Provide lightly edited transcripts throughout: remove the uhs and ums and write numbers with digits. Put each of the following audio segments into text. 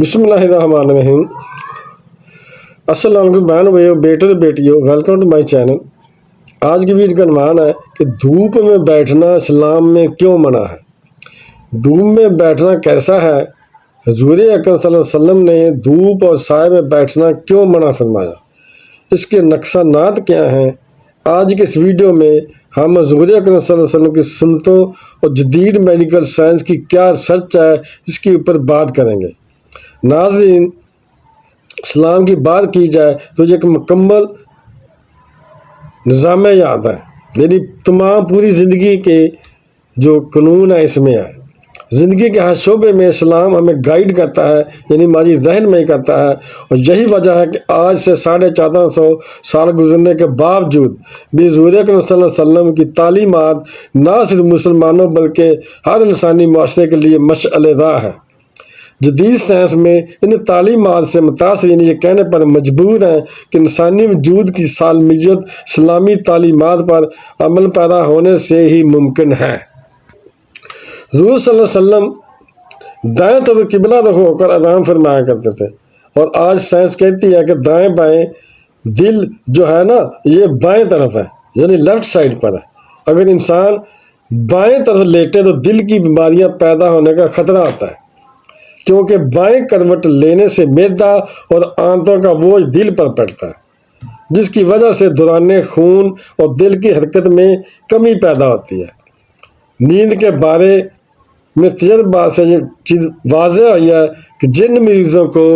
بسم اللہ الرحمن الرحیم۔ السلام علیکم بہنوں بھائیو، بیٹے اور بیٹیوں، ویلکم ٹو مائی چینل۔ آج کی ویڈیو کا عنوان ہے کہ دھوپ میں بیٹھنا اسلام میں کیوں منع ہے۔ دھوپ میں بیٹھنا کیسا ہے؟ حضور اکرم صلی اللہ علیہ وسلم نے دھوپ اور سائے میں بیٹھنا کیوں منع فرمایا، اس کے نقصانات کیا ہیں؟ آج کے اس ویڈیو میں ہم حضور اکرم صلی اللہ علیہ وسلم کی سنتوں اور جدید میڈیکل سائنس کی کیا ریسرچ ہے، اس کے اوپر بات کریں گے۔ ناظرین، اسلام کی بات کی جائے تو یہ ایک مکمل نظام حیات ہے، یعنی تمام پوری زندگی کے جو قانون ہے اس میں ہے۔ زندگی کے ہر شعبے میں اسلام ہمیں گائیڈ کرتا ہے، یعنی ہماری رہنمائی کرتا ہے، اور یہی وجہ ہے کہ آج سے 1450 سال گزرنے کے باوجود بھی حضور اکرم صلی اللہ علیہ وسلم کی تعلیمات نہ صرف مسلمانوں بلکہ ہر انسانی معاشرے کے لیے مشعل راہ ہے۔ جدید سائنس میں ان تعلیمات سے متاثرین یہ کہنے پر مجبور ہیں کہ انسانی وجود کی سالمیت اسلامی تعلیمات پر عمل پیرا ہونے سے ہی ممکن ہے۔ حضور صلی اللہ علیہ وسلم دائیں طرف قبلہ رخ ہو کر اذان فرمایا کرتے تھے، اور آج سائنس کہتی ہے کہ دائیں بائیں دل جو ہے نا یہ بائیں طرف ہے، یعنی لیفٹ سائڈ پر ہے۔ اگر انسان بائیں طرف لیٹے تو دل کی بیماریاں پیدا ہونے کا خطرہ آتا ہے، کیونکہ بائیں کروٹ لینے سے معدہ اور آنتوں کا بوجھ دل پر پڑتا ہے، جس کی وجہ سے دوران خون اور دل کی حرکت میں کمی پیدا ہوتی ہے۔ نیند کے بارے میں تجربات سے یہ چیز واضح ہوئی ہے کہ جن مریضوں کو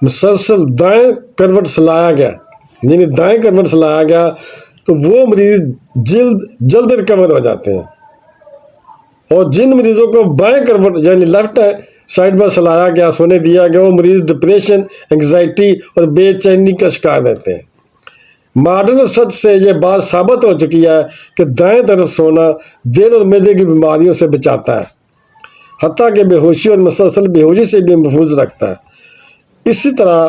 مسلسل دائیں کروٹ سلایا گیا، یعنی دائیں کروٹ سلایا گیا، تو وہ مریض جلد ریکور ہو جاتے ہیں، اور جن مریضوں کو بائیں کروٹ یعنی لیفٹ سائڈ پر سلایا گیا، سونے دیا گیا، وہ مریض ڈپریشن، انگزائٹی اور بے چینی کا شکار رہتے ہیں۔ ماڈرن ریسرچ سے یہ بات ثابت ہو چکی ہے کہ دائیں طرف سونا دل اور معدے کی بیماریوں سے بچاتا ہے، حتیٰ کہ بے ہوشی اور مسلسل بے ہوشی سے بھی محفوظ رکھتا ہے۔ اسی طرح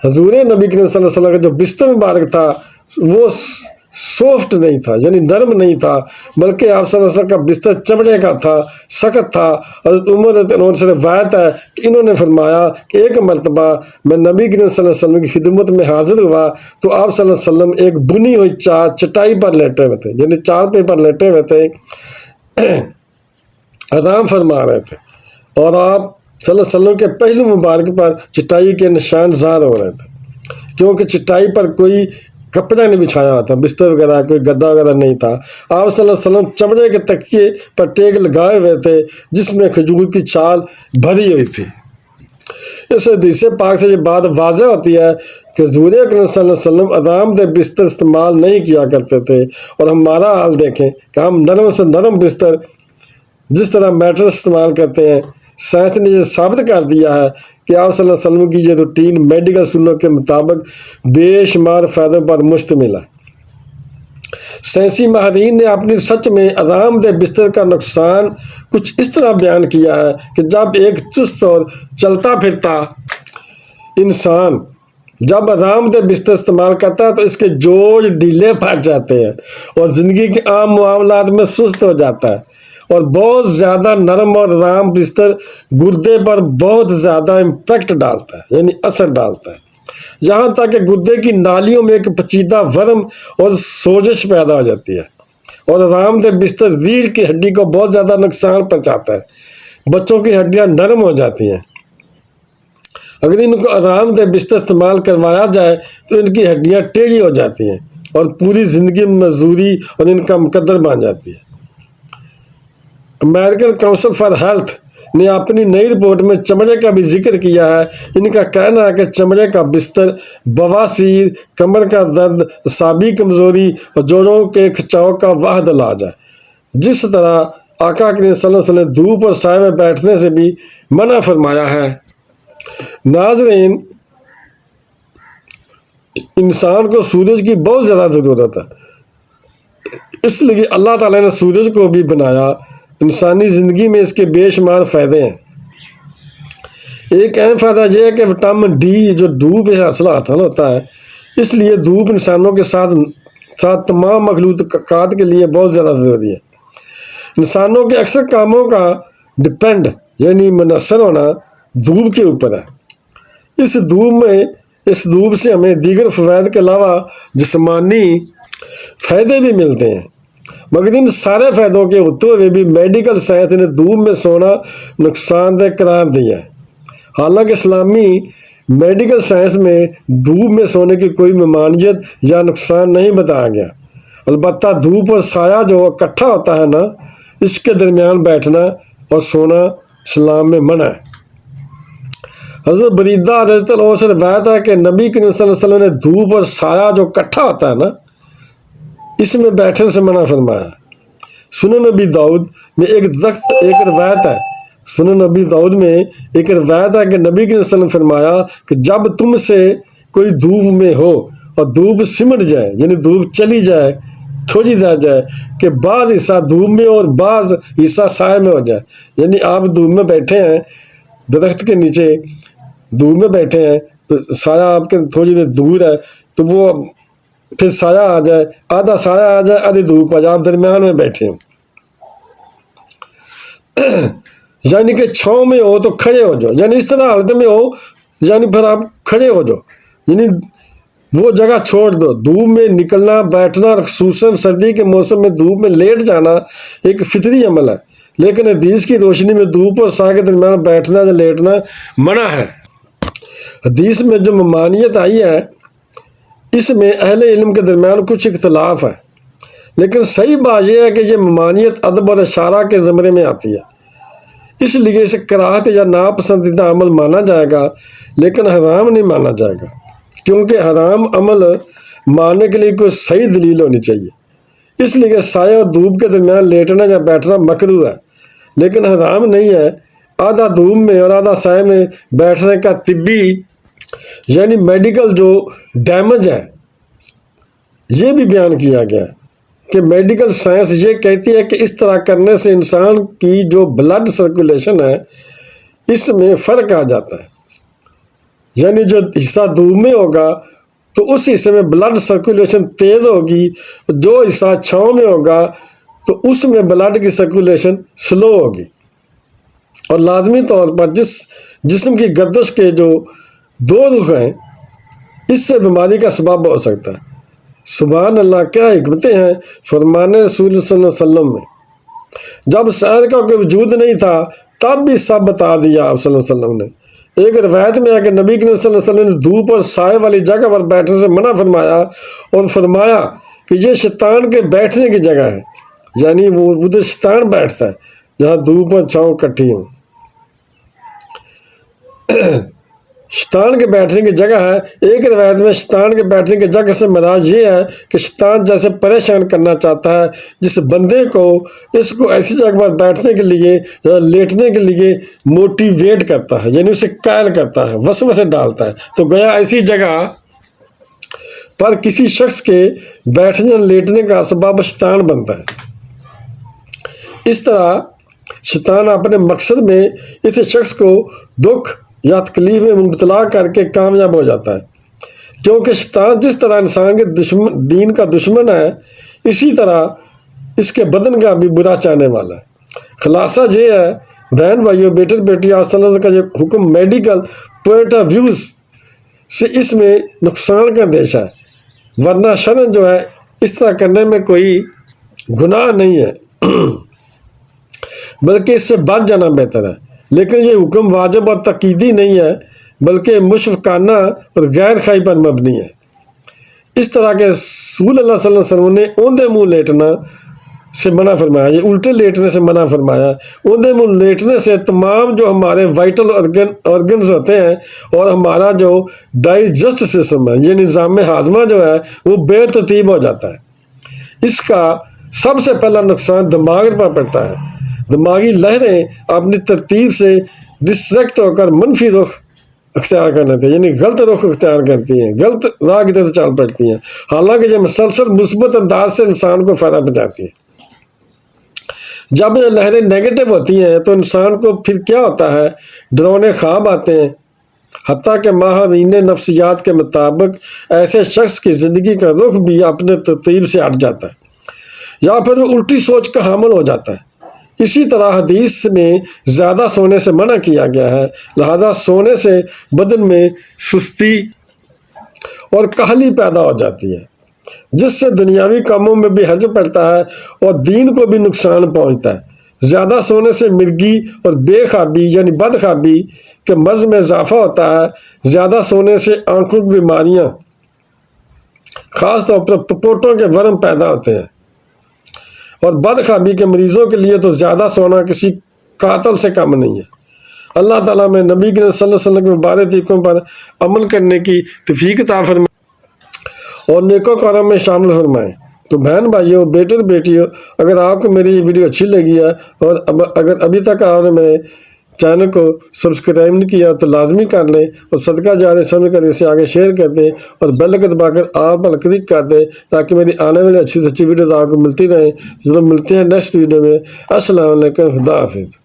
حضور نبی کریم صلی اللہ علیہ وسلم کا جو بستر مبارک تھا وہ سافٹ نہیں تھا، یعنی نرم نہیں تھا، بلکہ آپ صلی اللہ علیہ وسلم کا بستر چمڑے کا تھا، سخت تھا۔ حضرت عمر رضی اللہ عنہ سے روایت ہے کہ انہوں نے فرمایا کہ ایک مرتبہ میں نبی کریم صلی اللہ علیہ وسلم کی خدمت میں حاضر ہوا تو آپ صلی اللہ علیہ وسلم ایک بنی ہوئی چٹائی پر لیٹے ہوئے تھے، یعنی چارپائی پر لیٹے ہوئے تھے، آرام فرما رہے تھے، اور آپ صلی اللہ علیہ وسلم کے پہلو مبارک پر چٹائی کے نشان ظاہر ہو رہے تھے، کیونکہ چٹائی پر کوئی کپڑا نہیں بچھایا ہوتا، بستر وغیرہ کوئی گدا وغیرہ نہیں تھا۔ آپ صلی اللہ علیہ وسلم چمڑے کے تکیے پر ٹیک لگائے ہوئے تھے جس میں کھجور کی چھال بھری ہوئی تھی۔ اس حدیث پاک سے یہ بات واضح ہوتی ہے کہ حضور اکرم صلی اللہ علیہ وسلم آرام دہ بستر استعمال نہیں کیا کرتے تھے، اور ہمارا حال دیکھیں کہ ہم نرم سے نرم بستر جس طرح میٹرس استعمال کرتے ہیں۔ سائنس نے یہ ثابت کر دیا ہے کہ آپ صلی اللہ علیہ وسلم کی یہ روٹین میڈیکل سنوں کے مطابق بے شمار فائدوں پر مشتمل ہے۔ سائنسی ماہرین نے اپنی ریسرچ میں آرام دہ بستر کا نقصان کچھ اس طرح بیان کیا ہے کہ جب ایک چست اور چلتا پھرتا انسان جب آرام دہ بستر استعمال کرتا ہے تو اس کے جوڑ ڈھیلے پڑ جاتے ہیں اور زندگی کے عام معاملات میں سست ہو جاتا ہے، اور بہت زیادہ نرم اور آرام بستر گردے پر بہت زیادہ امپیکٹ ڈالتا ہے، یعنی اثر ڈالتا ہے، یہاں تک کہ گردے کی نالیوں میں ایک پیچیدہ ورم اور سوزش پیدا ہو جاتی ہے، اور آرام دہ بستر ریڑھ کی ہڈی کو بہت زیادہ نقصان پہنچاتا ہے۔ بچوں کی ہڈیاں نرم ہو جاتی ہیں، اگر ان کو آرام دہ بستر استعمال کروایا جائے تو ان کی ہڈیاں ٹیڑھی ہو جاتی ہیں اور پوری زندگی مزدوری اور ان کا مقدر بن جاتی ہے۔ امریکن کونسل فار ہیلتھ نے اپنی نئی رپورٹ میں چمڑے کا بھی ذکر کیا ہے۔ ان کا کہنا ہے کہ چمڑے کا بستر بواسیر، کمر کا درد، اعصابی کمزوری اور جوڑوں کے کھچاؤ کا واحد علاج ہے۔ جس طرح آقا کریم صلی اللہ علیہ وسلم نے دھوپ اور سائے میں بیٹھنے سے بھی منع فرمایا ہے۔ ناظرین، انسان کو سورج کی بہت زیادہ ضرورت ہے، اس لیے اللہ تعالیٰ نے سورج کو بھی بنایا۔ انسانی زندگی میں اس کے بے شمار فائدے ہیں۔ ایک اہم فائدہ یہ ہے کہ وٹامن ڈی جو دھوپ سے حاصل ہوتا ہے، اس لیے دھوپ انسانوں کے ساتھ تمام مخلوقات کے لیے بہت زیادہ ضروری ہے۔ انسانوں کے اکثر کاموں کا ڈپینڈ یعنی منحصر ہونا دھوپ کے اوپر ہے۔ اس دھوپ سے ہمیں دیگر فوائد کے علاوہ جسمانی فائدے بھی ملتے ہیں، مگر ان سارے فائدوں کے ہوتے ہوئے بھی میڈیکل سائنس نے دھوپ میں سونا نقصان دہ قرار دیا ہے۔ حالانکہ اسلامی میڈیکل سائنس میں دھوپ میں سونے کی کوئی ممانعت یا نقصان نہیں بتایا گیا، البتہ دھوپ اور سایہ جو اکٹھا ہوتا ہے نا، اس کے درمیان بیٹھنا اور سونا اسلام میں منع ہے۔ حضرت بریدہ رضی اللہ عنہ سے روایت ہے کہ نبی کریم صلی اللہ علیہ وسلم نے دھوپ اور سایہ جو اکٹھا ہوتا ہے نا، اس میں بیٹھنے سے منع فرمایا۔ سنن نبی داؤد میں ایک روایت ہے، سنن نبی داؤد میں ایک روایت ہے کہ نبی کریم صلی اللہ علیہ وسلم فرمایا کہ جب تم سے کوئی دھوپ میں ہو اور دھوپ سمٹ جائے، یعنی دھوپ چلی جائے، تھوڑی رہ جائے، کہ بعض حصہ دھوپ میں اور بعض حصہ سائے میں ہو جائے، یعنی آپ دھوپ میں بیٹھے ہیں، درخت کے نیچے دھوپ میں بیٹھے ہیں، تو سایہ آپ کے تھوڑی دیر دور ہے، تو وہ پھر سایہ آ جائے، آدھا سایہ آ جائے، آدھی دھوپ آ جائے، آپ درمیان میں بیٹھے ہیں، یعنی کہ چھاؤں میں ہو تو کھڑے ہو جاؤ، یعنی اس طرح حالت میں ہو، یعنی پھر آپ کھڑے ہو جاؤ، یعنی وہ جگہ چھوڑ دو۔ دھوپ میں نکلنا بیٹھنا، خصوصاً سردی کے موسم میں دھوپ میں لیٹ جانا ایک فطری عمل ہے، لیکن حدیث کی روشنی میں دھوپ اور سایہ کے درمیان بیٹھنا یا لیٹنا منع ہے۔ حدیث میں جو ممانعت آئی ہے، اس میں اہل علم کے درمیان کچھ اختلاف ہے، لیکن صحیح بات یہ ہے کہ یہ ممانعت ادب اور اشارہ کے زمرے میں آتی ہے، اس لیے اسے کراہت یا ناپسندیدہ عمل مانا جائے گا، لیکن حرام نہیں مانا جائے گا، کیونکہ حرام عمل ماننے کے لیے کوئی صحیح دلیل ہونی چاہیے۔ اس لیے کہ سایہ اور دھوپ کے درمیان لیٹنا یا بیٹھنا مکروہ ہے، لیکن حرام نہیں ہے۔ آدھا دھوپ میں اور آدھا سائے میں بیٹھنے کا طبی یعنی میڈیکل جو ڈیمیج ہے، یہ بھی بیان کیا گیا ہے کہ میڈیکل سائنس یہ کہتی ہے کہ اس طرح کرنے سے انسان کی جو بلڈ سرکولیشن ہے، اس میں فرق آ جاتا ہے، یعنی جو حصہ دھوپ میں ہوگا تو اس حصے میں بلڈ سرکولیشن تیز ہوگی، جو حصہ چھاؤں میں ہوگا تو اس میں بلڈ کی سرکولیشن سلو ہوگی، اور لازمی طور پر جسم کی گردش کے جو دو رخ ہیں، اس سے بیماری کا سبب ہو سکتا ہے۔ سبحان اللہ، کیا حکمتیں ہیں فرمان رسول صلی اللہ علیہ وسلم میں۔ جب شہر کا کوئی وجود نہیں تھا تب بھی سب بتا دیا آپ صلی اللہ علیہ وسلم نے۔ ایک روایت میں ہے کہ نبی کریم صلی اللہ علیہ وسلم نے دھوپ اور سائے والی جگہ پر بیٹھنے سے منع فرمایا، اور فرمایا کہ یہ شیطان کے بیٹھنے کی جگہ ہے، یعنی وہ ادھر شیطان بیٹھتا ہے جہاں دھوپ اور چھاؤں کٹھی ہوں۔ شیطان کے بیٹھنے کی جگہ ہے۔ ایک روایت میں شیطان کے بیٹھنے کی جگہ سے مراد یہ ہے کہ شیطان جیسے پریشان کرنا چاہتا ہے جس بندے کو اس کو ایسی جگہ پر بیٹھنے کے لیے یا لیٹنے کے لیے موٹیویٹ کرتا ہے، یعنی اسے قائل کرتا ہے، وسوسے ڈالتا ہے، تو گویا ایسی جگہ پر کسی شخص کے بیٹھنے یا لیٹنے کا سبب شیطان بنتا ہے۔ اس طرح شیطان اپنے مقصد میں اس شخص کو دکھ یا تکلیف میں مبتلا کر کے کامیاب ہو جاتا ہے، کیونکہ شیطان جس طرح انسان کے دین کا دشمن ہے، اسی طرح اس کے بدن کا بھی برا چاہنے والا ہے۔ خلاصہ یہ ہے بہن بھائیوں، بیٹے بیٹی، آپ صلی اللہ علیہ وسلم کا یہ حکم میڈیکل پوائنٹ آف ویوز سے اس میں نقصان کا اندیشہ ہے، ورنہ شرعاً جو ہے اس طرح کرنے میں کوئی گناہ نہیں ہے، بلکہ اس سے بچ جانا بہتر ہے۔ لیکن یہ حکم واجب اور تقییدی نہیں ہے، بلکہ مشفقانہ اور غیر خواہی پر مبنی ہے۔ اس طرح کے رسول اللہ صلی اللہ علیہ وسلم نے اوندے منہ لیٹنا سے منع فرمایا، یہ الٹے لیٹنے سے منع فرمایا۔ اوندے منہ لیٹنے سے تمام جو ہمارے وائٹل آرگنز ہوتے ہیں اور ہمارا جو ڈائجسٹ سسٹم ہے، یہ نظام ہاضمہ جو ہے وہ بے ترتیب ہو جاتا ہے۔ اس کا سب سے پہلا نقصان دماغ پر پڑتا ہے۔ دماغی لہریں اپنی ترتیب سے ڈسٹریکٹ ہو کر منفی رخ اختیار کر لیتے ہیں، یعنی غلط رخ اختیار کرتی ہیں، غلط راہ کی طرف چال پڑتی ہیں، حالانکہ یہ مسلسل مثبت انداز سے انسان کو فائدہ پہنچاتی ہے۔ جب یہ لہریں نیگیٹو ہوتی ہیں تو انسان کو پھر کیا ہوتا ہے، ڈراؤنے خواب آتے ہیں، حتیٰ کہ ماہرین نفسیات کے مطابق ایسے شخص کی زندگی کا رخ بھی اپنے ترتیب سے ہٹ جاتا ہے، یا پھر وہ الٹی سوچ کا حامل ہو جاتا ہے۔ اسی طرح حدیث میں زیادہ سونے سے منع کیا گیا ہے، لہذا سونے سے بدن میں سستی اور کاہلی پیدا ہو جاتی ہے، جس سے دنیاوی کاموں میں بھی حرج پڑتا ہے اور دین کو بھی نقصان پہنچتا ہے۔ زیادہ سونے سے مرگی اور بے خوابی یعنی بد خوابی کے مرض میں اضافہ ہوتا ہے۔ زیادہ سونے سے آنکھوں کی بیماریاں، خاص طور پر پپوٹوں کے ورم پیدا ہوتے ہیں، اور بد خوابی کے مریضوں کے لیے تو زیادہ سونا کسی قاتل سے کم نہیں ہے۔ اللہ تعالیٰ میں نبی کریم صلی اللہ علیہ وسلم کے مبارک طریقوں پر عمل کرنے کی توفیق عطا فرمائے اور نیکوکاروں میں شامل فرمائے۔ تو بہن بھائیوں، بیٹے اور بیٹیوں، اگر آپ کو میری یہ ویڈیو اچھی لگی ہے اور اگر ابھی تک آپ نے میرے چینل کو سبسکرائب نہیں کیا تو لازمی کر لیں، اور صدقہ جاریہ سمجھ کر اسے آگے شیئر کر دیں اور بیل کو دبا کر آل پر کلک کر دیں تاکہ میری آنے والی اچھی سے اچھی ویڈیوز آپ کو ملتی رہیں۔ ضرور ملتے ہیں نیکسٹ ویڈیو میں۔ السلام علیکم، خدا حافظ۔